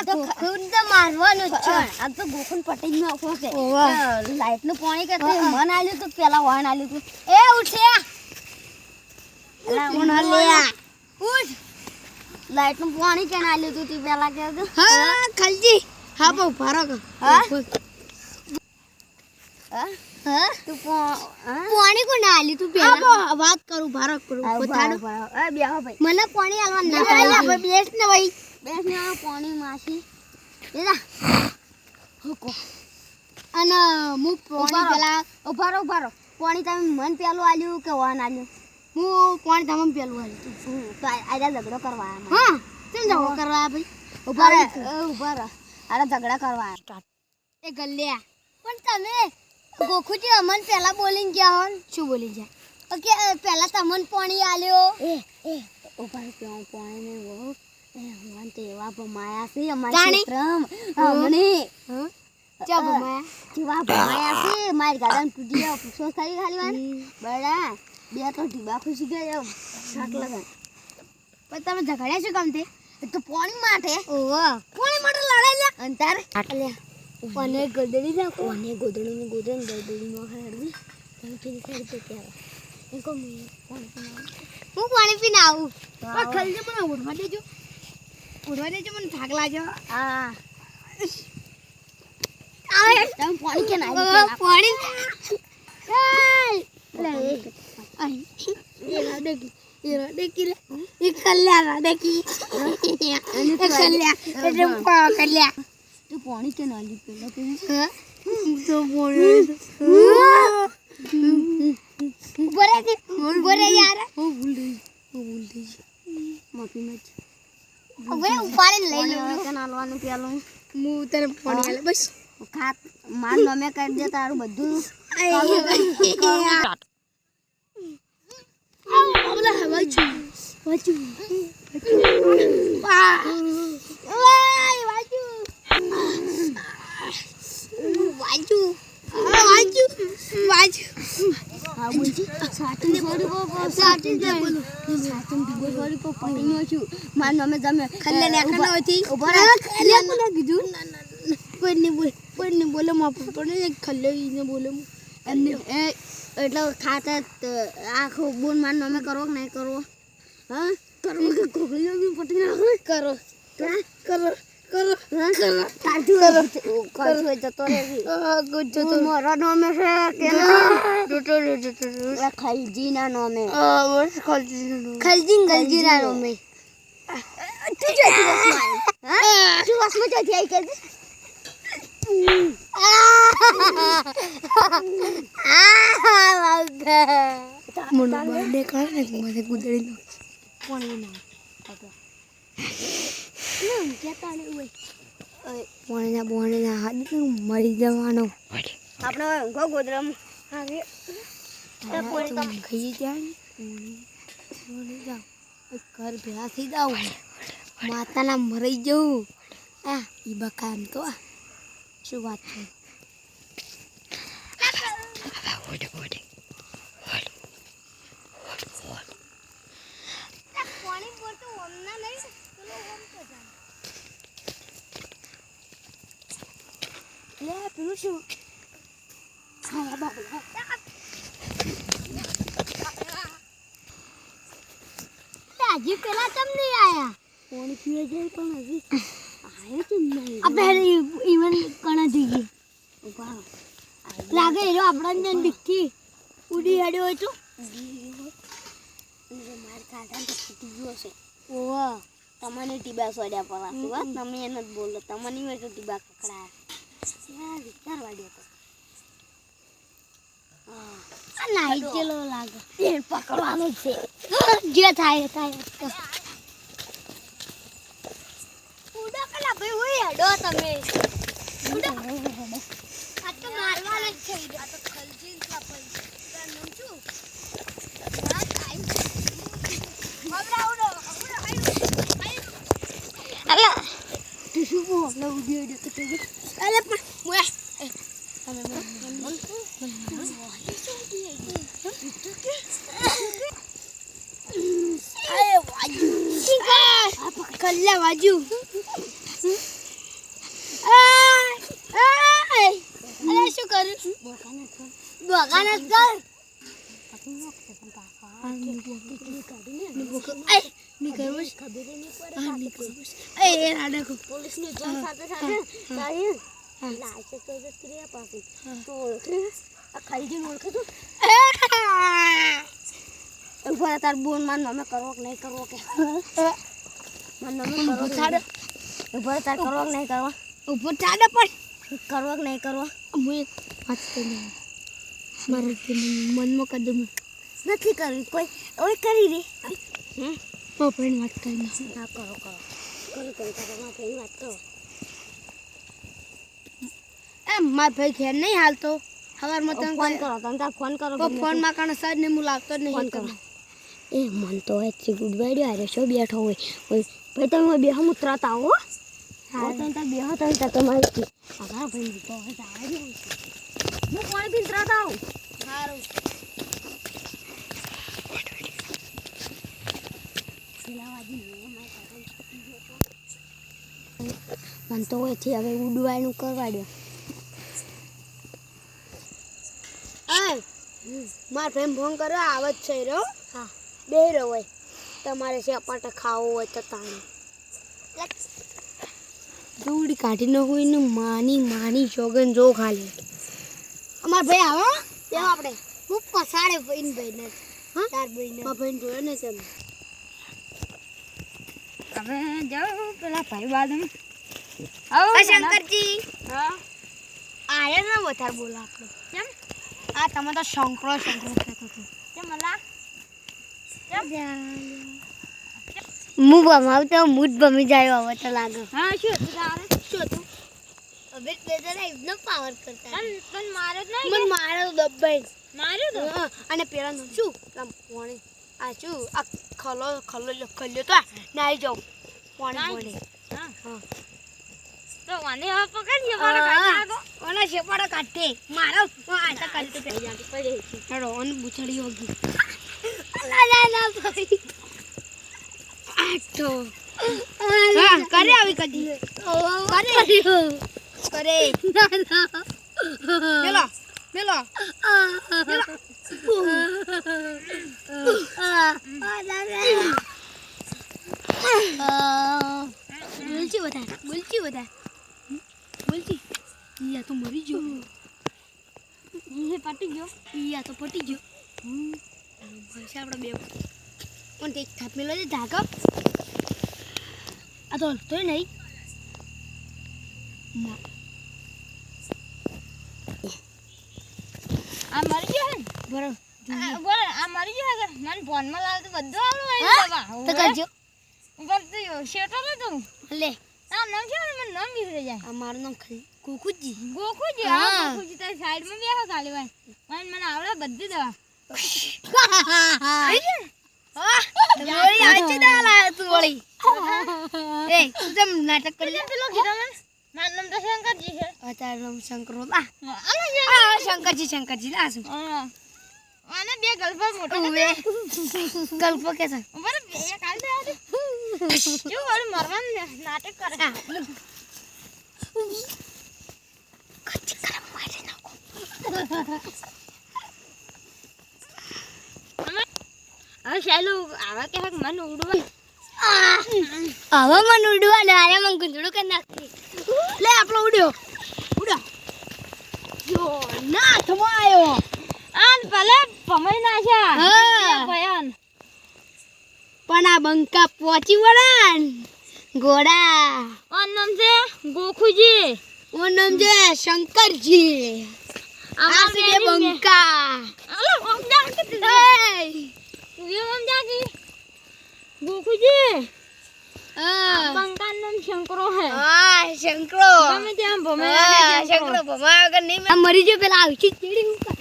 તો ખુદ મારવાનું છે આ તો ગોખન પટી નો ઓફો છે લાઈટ નું પાણી કે મન આલ્યું તો પેલા વાણ આલ્યું તું એ ઉઠ્યા કોણ લ્યા ઉઠ લાઈટ નું પાણી કેન આલ્યું તું પેલા કે હા ખલજી હા બહુ ફારો હા હા તું પાણી કો ના આલ્યું તું પેલા વાત કરું ફારો કરું બતાડો એ બેહો ભાઈ મને પાણી આલવા ના ભાઈ બેસ ને ભાઈ બેસ ને પાણી માસી એલા હુકો અને હું પાણી પેલા ઉભારો પાણી તમે મન પેલું આલ્યું કે વાન આલ્યું હું પાણી તમને પેલું આલ્યું તો આજા ઝઘડો કરવા હા કેમ ઝઘડો કરવા ભાઈ ઉભારો આરા ઝઘડા કરવા સ્ટાર્ટ એ ગલ્યા પણ તમે ગોખુજી અમન પેલા બોલીને ગયા હો શું બોલી ગયા ઓકે પેલા તમને પાણી આલ્યો એ ઉભારો કેવું પાણી ને વો મન તો એવા ભમાયા છે અમારી ક્ષેત્રમ અમને ચા ભમાયા જીવા ભમાયા છે મારી ગાડાને તૂટી ગયો પૂછો થઈ ખાલી વાર બડા બે તો ઢીબા ખુશી ગયો શાક લગન પણ તમે ઝઘડ્યા શું કામ તે તો પાણી માટે ઓવા પાણી માટે લડાઈ લે અંતર આટલે કોને ગોદડી નાખો કોને ગોદડી ગોદડી નો હારવી તમે ફરી ફરી તો કેવા એકો મે હું પાણી પીને આવું પણ ખલજે મને ઉઠવા દેજો મને થાક લાગ્યો હા આવે તમે પાણી કે ના પાણી લે એલા દેખી લે એ કલ્યા દેખી એ કલ્યા એ પા કલ્યા તું પાણી કે ના લી પેલા તું તો પાણી બોરે યાર હું ભૂલ ગઈ માફી મત હવે ઉપાડી લઈ લો કે નાલવાનું પેલું હું તને પાણી આલે બસ ખાત માર નમે કરી દે તારું બધું કોઈને બોલે માફી પડે ખલ્લે બોલે એમને એટલે ખાતા આખો બોન માર નમે કરો કે નહીં કરવો હા કરો કે કોકલીઓ બી પટી નાખો કરો કરો કરો કરો તાજુ કરો જતો રે જતો મારા નામે છે કે જતો ખલજી ના નામે બસ ખલજી ના નામે તું જતી બસમાં હા તું બસમાં જતી આઈ કે મોનો બર્થડે કર ને મને ગુદડી નો પાણી ના કેતા ને ઓય પાણી ના હાથ મરી જવાનો આપણે ઊંઘો ગોદરમ આવે તો પાણી ખાઈ જાય ને જાવ ઘર ભેળા થઈ જાવ માતાના મરી જવું આ ઈ બકામ તો શું વાત છે પાણી બોલતો ઓમના નહીં ચલો ઓમ તો જા લે પેલું શું હા બાબા હજી પેલા કેમ નહીં આયા પાણી પીવા જાય પણ હજી આયો કેમ નહીં આપણે ઈવન કણા જઈએ ઉભા લાગે એ આપણા ને દિખી ઉડી હેડ્યો હોય તો માર કાઢા તો ફૂટી ગયો છે ઓવા તમને ટીબા સોડ્યા પરાસી વાત તમે એને જ બોલો તમને હોય તો ટીબા કકડા યાર વિચારવા દે તો આ નાઈ ચલો લાગે એ પકડવાનું છે જે થાય ઉડા કલા ભાઈ હોય હેડો તમે ઉડા આ તો મારવાના જ છે આ તો ખલજીન કાપલ તાર નામ શું આ ટાઈમ અલા તું બોલ ઉડી દે તો અલે પણ મોયા કલ્લા વાજુ બોકાને કર તાર બોન માન મમ્મી કરવો કે નહીં કરવો કે મન મમ્મી કરવો છાડ ઉપર તાર કરવો કે નહીં કરવો ઉપર છાડ પણ કરવો કે નહીં કરવો હું એક વાત કરી મારા મનમાં કદમ નથી કરવી કોઈ ઓય કરી રે તો પણ વાત કરી હા કરો કરો મારા ભાઈ વાત કરો મારા ભાઈ ઘેર નહીં હાલતો સવારમાં તમે ફોન કરો તમે તાર ફોન કરો ફોન માં કારણે સર ને હું લાવતો જ નહીં કરો એ મન તો એટલી ગુડ વાડ્યો આરે શો બેઠો હોય ભાઈ તમે બે હમ ઉતરતા આવો હા તમે તાર બે હો તમે તમારી આભાર ભાઈ તો જવા દે હું કોણ બી ઉતરતા આવું સારું મન તો એથી હવે ઉડવાનું કરવાડ્યો માર ભાઈ ફોન કરે આવત છે રો હા બે રહ્યો હોય તમારે સપાટા ખાવો હોય તો તાણે દૂડી કાઢીને હોય ને માની જોગન જો ખાલી અમાર ભાઈ આવો તેમ આપણે હું પસાડે ભાઈ ને હા તાર ભાઈ જોયો ને તેમ હવે જાઓ પેલા ભાઈ બાજુ આવો શંકરજી હા આયા ના વધારે બોલા આપણે કેમ આ તમે તો શંકરો કહેતો હતો કેમ મલા હું ભમાવતો મૂડ ભમી જાય હવે તો લાગે હા શું તું હવે બેદરા ઇતનો પાવર કરતા પણ મારે જ નહીં મને મારો દબાઈ માર્યો તો અને પેલા શું પોણી આ શું આ ખલ્યો તો નાઈ જાવ પોણી હા તો મને હવે પકડ જેવાડો કાઢો ઓને જેવાડો કાઢે મારો આ તો કાઢતો થઈ જાય પડે હેડો ઓન બુચડી હોગી ના ભાઈ આટો હા કરે આવી કદી કરે મેલો બોલची વધારે ઈયા તો મરી ગયો ઈ પટી ગયો ઈયા તો પટી ગયો ભાઈ આપણે બે કોણ એક થાપ મેલો દે જાગો આ તો તોય નહીં ના આ મરી ગયો હે બરાબર બોલ આ મરી ગયો હે મને ફોન માં લાવ તો બધું આવડું તો કરજો કરજો શેટો ને તું લે આ નામ છે મને નામ વિસરી જાય આ મારું નામ ગોખુજી હા ગોખુજી તારી સાઈડ માં બેહો ખાલી ભાઈ મને આવડે બધી દવા મોરી આચી દવા લાય તું વળી એ તું જેમ નાટક કરી પેલો કીધો મને મારું નામ તો શંકરજી છે તારું નામ શંકરો આ શંકરજી લાસુ આને બે ગલ્ફા મોટો હુએ ગલ્ફો કે છે બરે બે કાલ દે આદે જો વળી મરવાન નાટક કરે કચ્ચી કરમ મારે નાખો હવે શૈલો આવા કે મન ઉડવા આવા મન ઉડવા ને આરે મન ગુંજડું કરી નાખી લે આપણો ઉડ્યો જો ના થવાયો આન ભલે ભમાઈ નાખ્યા ભયાન પણ આ બંકા પહોંચી વળાન ઘોડા ઓન નામ છે ગોખુજી ઓન નામ છે શંકરજી આ છે બંકા અલે ઓમ જા કે તું ઓમ જા કે ગોખુજી બંકા નામ શંકરો હે હા શંકરો તમે ત્યાં ભમાઈ શંકરો ભમાયા વગર નહીં મરી જો પેલા આવી ચીડી